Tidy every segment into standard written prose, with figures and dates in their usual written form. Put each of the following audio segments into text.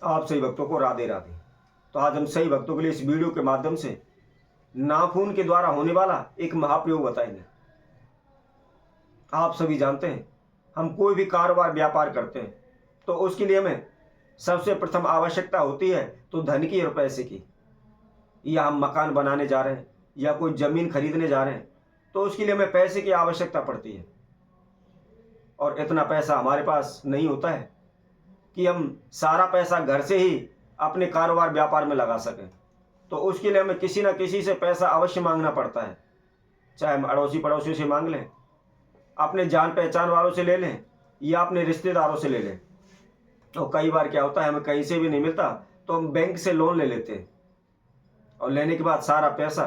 आप सही भक्तों को राधे राधे। तो आज हम सही भक्तों के लिए इस वीडियो के माध्यम से नाखून के द्वारा होने वाला एक महाप्रयोग बताएंगे। आप सभी जानते हैं, हम कोई भी कारोबार व्यापार करते हैं तो उसके लिए हमें सबसे प्रथम आवश्यकता होती है तो धन की और पैसे की। या हम मकान बनाने जा रहे हैं या कोई ज़मीन खरीदने जा रहे हैं तो उसके लिए हमें पैसे की आवश्यकता पड़ती है। और इतना पैसा हमारे पास नहीं होता है कि हम सारा पैसा घर से ही अपने कारोबार व्यापार में लगा सकें। तो उसके लिए हमें किसी न किसी से पैसा अवश्य मांगना पड़ता है, चाहे हम अड़ोसी पड़ोसियों से मांग लें, अपने जान पहचान वालों से ले लें या अपने रिश्तेदारों से ले लें। तो कई बार क्या होता है, हमें कहीं से भी नहीं मिलता तो हम बैंक से लोन ले लेते हैं और लेने के बाद सारा पैसा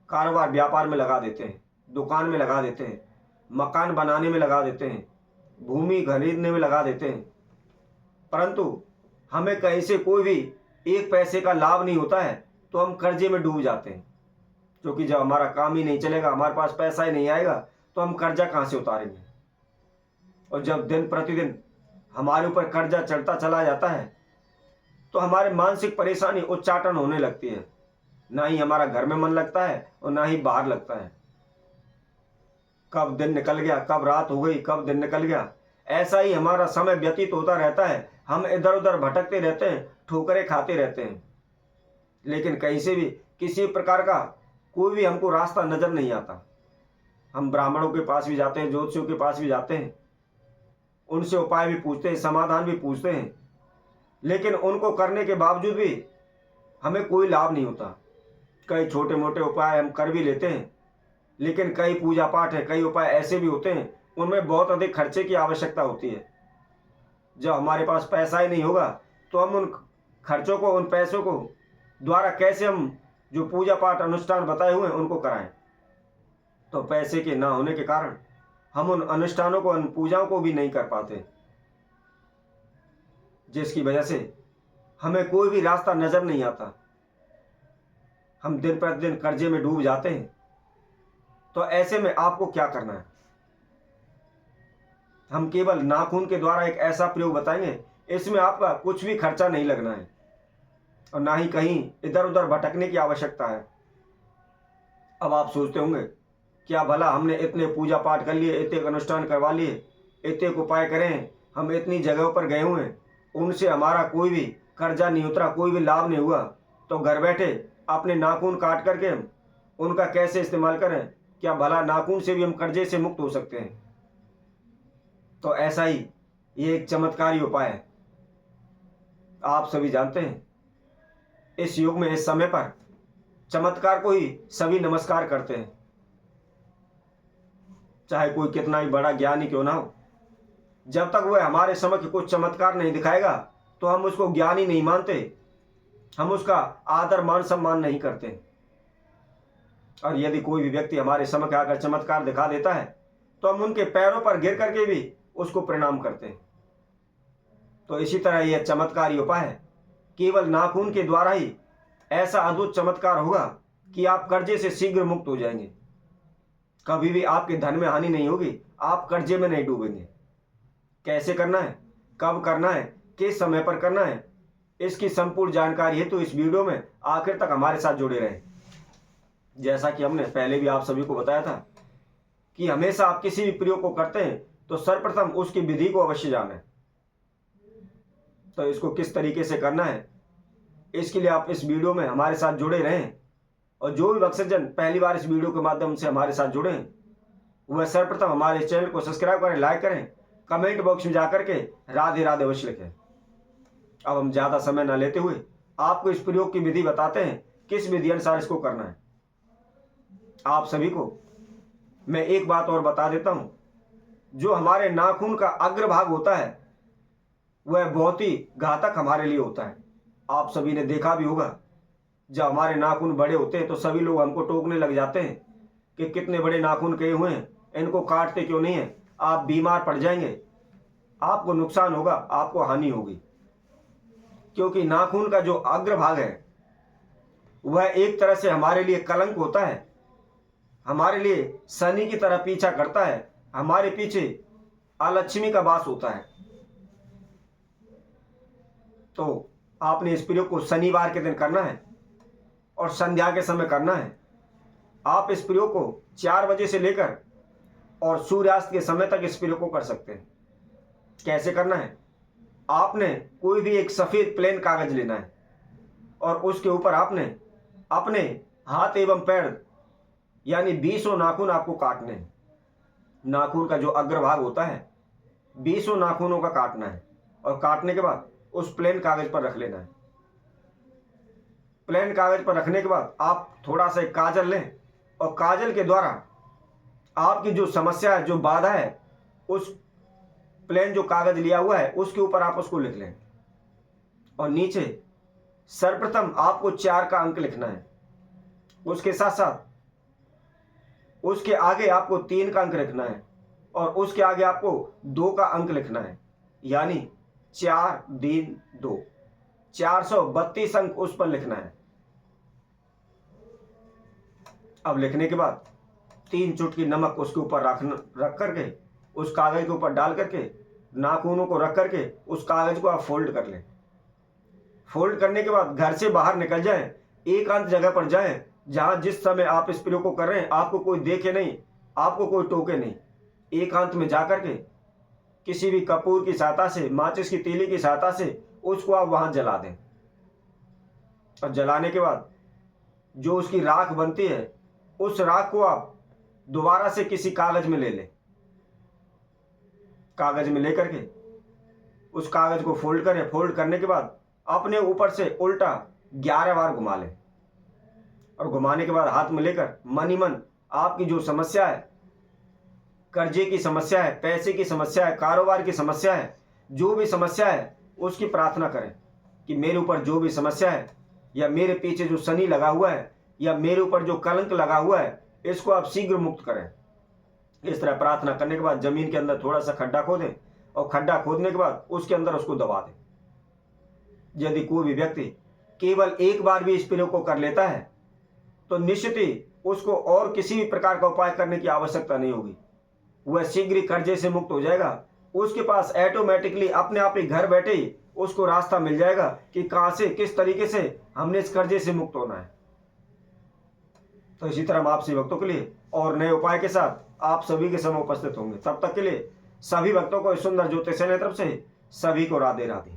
कारोबार व्यापार में लगा देते हैं, दुकान में लगा देते हैं, मकान बनाने में लगा देते हैं, भूमि खरीदने में लगा देते हैं। परंतु हमें कहीं से कोई भी एक पैसे का लाभ नहीं होता है तो हम कर्जे में डूब जाते हैं। क्योंकि जब हमारा काम ही नहीं चलेगा, हमारे पास पैसा ही नहीं आएगा तो हम कर्जा कहाँ से उतारेंगे। और जब दिन प्रतिदिन हमारे ऊपर कर्जा चढ़ता चला जाता है तो हमारे मानसिक परेशानी उच्चाटन होने लगती है। ना ही हमारा घर में मन लगता है और ना ही बाहर लगता है। कब दिन निकल गया, कब रात हो गई, कब दिन निकल गया, ऐसा ही हमारा समय व्यतीत होता रहता है। हम इधर उधर भटकते रहते हैं, ठोकरें खाते रहते हैं, लेकिन कहीं से भी किसी प्रकार का कोई भी हमको रास्ता नजर नहीं आता। हम ब्राह्मणों के पास भी जाते हैं, ज्योतिषियों के पास भी जाते हैं, उनसे उपाय भी पूछते हैं, समाधान भी पूछते हैं, लेकिन उनको करने के बावजूद भी हमें कोई लाभ नहीं होता। कई छोटे मोटे उपाय हम कर भी लेते हैं, लेकिन कई पूजा पाठ है, कई उपाय ऐसे भी होते हैं उनमें बहुत अधिक खर्चे की आवश्यकता होती है। जब हमारे पास पैसा ही नहीं होगा तो हम उन खर्चों को, उन पैसों को द्वारा कैसे हम जो पूजा पाठ अनुष्ठान बताए हुए हैं उनको कराएं। तो पैसे के ना होने के कारण हम उन अनुष्ठानों को, उन पूजाओं को भी नहीं कर पाते, जिसकी वजह से हमें कोई भी रास्ता नजर नहीं आता। हम दिन प्रतिदिन कर्जे में डूब जाते हैं। तो ऐसे में आपको क्या करना है, हम केवल नाखून के द्वारा एक ऐसा प्रयोग बताएंगे, इसमें आपका कुछ भी खर्चा नहीं लगना है और ना ही कहीं इधर उधर भटकने की आवश्यकता है। अब आप सोचते होंगे, क्या भला हमने इतने पूजा पाठ कर लिए, इतने अनुष्ठान करवा लिए, इतने उपाय करें, हम इतनी जगहों पर गए हुए हैं, उनसे हमारा कोई भी कर्जा नहीं उतरा, कोई भी लाभ नहीं हुआ, तो घर बैठे अपने नाखून काट करके हम उनका कैसे इस्तेमाल करें? क्या भला नाखून से भी हम कर्जे से मुक्त हो सकते हैं? तो ऐसा ही ये एक चमत्कारी उपाय है। आप सभी जानते हैं, इस युग में, इस समय पर चमत्कार को ही सभी नमस्कार करते हैं। चाहे कोई कितना ही बड़ा ज्ञानी क्यों ना हो, जब तक वह हमारे समक्ष कुछ चमत्कार नहीं दिखाएगा तो हम उसको ज्ञानी नहीं मानते, हम उसका आदर मान सम्मान नहीं करते। और यदि कोई भी व्यक्ति हमारे समक्ष आकर चमत्कार दिखा देता है तो हम उनके पैरों पर गिर करके भी उसको प्रणाम करते हैं। तो इसी तरह यह चमत्कारी उपाय है, केवल नाखून के द्वारा ही ऐसा अद्भुत चमत्कार होगा कि आप कर्जे से शीघ्र मुक्त हो जाएंगे। कभी भी आपके धन में हानि नहीं होगी, आप कर्जे में नहीं डूबेंगे। कैसे करना है, कब करना है, किस समय पर करना है, इसकी संपूर्ण जानकारी है तो इस वीडियो में आखिर तक हमारे साथ जुड़े रहें। जैसा कि हमने पहले भी आप सभी को बताया था कि हमेशा आप किसी भी प्रयोग को करते हैं तो सर्वप्रथम उसकी विधि को अवश्य जानें। तो इसको किस तरीके से करना है, इसके लिए आप इस वीडियो में हमारे साथ जुड़े रहें। और जो भी भक्तजन पहली बार इस वीडियो के माध्यम से हमारे साथ जुड़े वह सर्वप्रथम हमारे इस चैनल को सब्सक्राइब करें, लाइक करें, कमेंट बॉक्स में जाकर के राधे राधे अवश्य लिखें। अब हम ज़्यादा समय न लेते हुए आपको इस प्रयोग की विधि बताते हैं, किस विधि अनुसार इसको करना है। आप सभी को मैं एक बात और बता देता हूं, जो हमारे नाखून का अग्रभाग होता है वह बहुत ही घातक हमारे लिए होता है। आप सभी ने देखा भी होगा, जब हमारे नाखून बड़े होते हैं तो सभी लोग हमको टोकने लग जाते हैं कि कितने बड़े नाखून किए हुए हैं, इनको काटते क्यों नहीं है, आप बीमार पड़ जाएंगे, आपको नुकसान होगा, आपको हानि होगी। क्योंकि नाखून का जो अग्रभाग है वह एक तरह से हमारे लिए कलंक होता है, हमारे लिए शनि की तरह पीछा करता है, हमारे पीछे अलक्ष्मी का वास होता है। तो आपने इस प्रयोग को शनिवार के दिन करना है और संध्या के समय करना है। आप इस प्रयोग को 4 बजे से लेकर और सूर्यास्त के समय तक इस प्रयोग को कर सकते हैं। कैसे करना है? आपने कोई भी एक सफ़ेद प्लेन कागज लेना है और उसके ऊपर आपने अपने हाथ एवं पैर यानी 20 नाखून आपको काटने हैं। नाखून का जो अग्रभाग होता है 20 नाखूनों का काटना है और काटने के बाद उस प्लेन कागज पर रख लेना है। प्लेन कागज पर रखने के बाद आप थोड़ा सा काजल लें और काजल के द्वारा आपकी जो समस्या है, जो बाधा है, उस प्लेन जो कागज लिया हुआ है उसके ऊपर आप उसको लिख लें और नीचे सर्वप्रथम आपको 4 का अंक लिखना है। उसके साथ साथ उसके आगे आपको 3 का अंक लिखना है और उसके आगे आपको 2 का अंक लिखना है, यानी 4 3 2 432 अंक उस पर लिखना है। अब लिखने के बाद 3 चुटकी नमक उसके ऊपर रख करके उस कागज के ऊपर डाल करके नाखूनों को रख करके उस कागज को आप फोल्ड कर लें। फोल्ड करने के बाद घर से बाहर निकल जाएं, एकांत जगह पर जाएं जहां जिस समय आप इस प्रयोग को कर रहे हैं आपको कोई देखे नहीं, आपको कोई टोके नहीं। एकांत में जाकर के किसी भी कपूर की सहायता से, माचिस की तीली की सहायता से उसको आप वहां जला दें और जलाने के बाद जो उसकी राख बनती है उस राख को आप दोबारा से किसी कागज में ले लें। कागज में लेकर के उस कागज को फोल्ड करें। फोल्ड करने के बाद अपने ऊपर से उल्टा 11 बार घुमा लें और घुमाने के बाद हाथ में लेकर मन ही मन आपकी जो समस्या है, कर्जे की समस्या है, पैसे की समस्या है, कारोबार की समस्या है, जो भी समस्या है उसकी प्रार्थना करें कि मेरे ऊपर जो भी समस्या है या मेरे पीछे जो शनि लगा हुआ है या मेरे ऊपर जो कलंक लगा हुआ है इसको आप शीघ्र मुक्त करें। इस तरह प्रार्थना करने के बाद जमीन के अंदर थोड़ा सा खड्डा खोदें और खड्डा खोदने के बाद उसके अंदर उसको दबा दें। यदि कोई भी व्यक्ति केवल एक बार भी इस प्रयोग को कर लेता है तो निश्चित ही उसको और किसी भी प्रकार का उपाय करने की आवश्यकता नहीं होगी। वह शीघ्र ही कर्जे से मुक्त हो जाएगा। उसके पास ऑटोमेटिकली अपने आप ही घर बैठे ही उसको रास्ता मिल जाएगा कि कहां से, किस तरीके से हमने इस कर्जे से मुक्त होना है। तो इसी तरह हम आपसे भक्तों के लिए और नए उपाय के साथ आप सभी के समय उपस्थित होंगे। तब तक के लिए सभी भक्तों को इस सुंदर ज्योतिष तरफ से सभी को राधे राधे।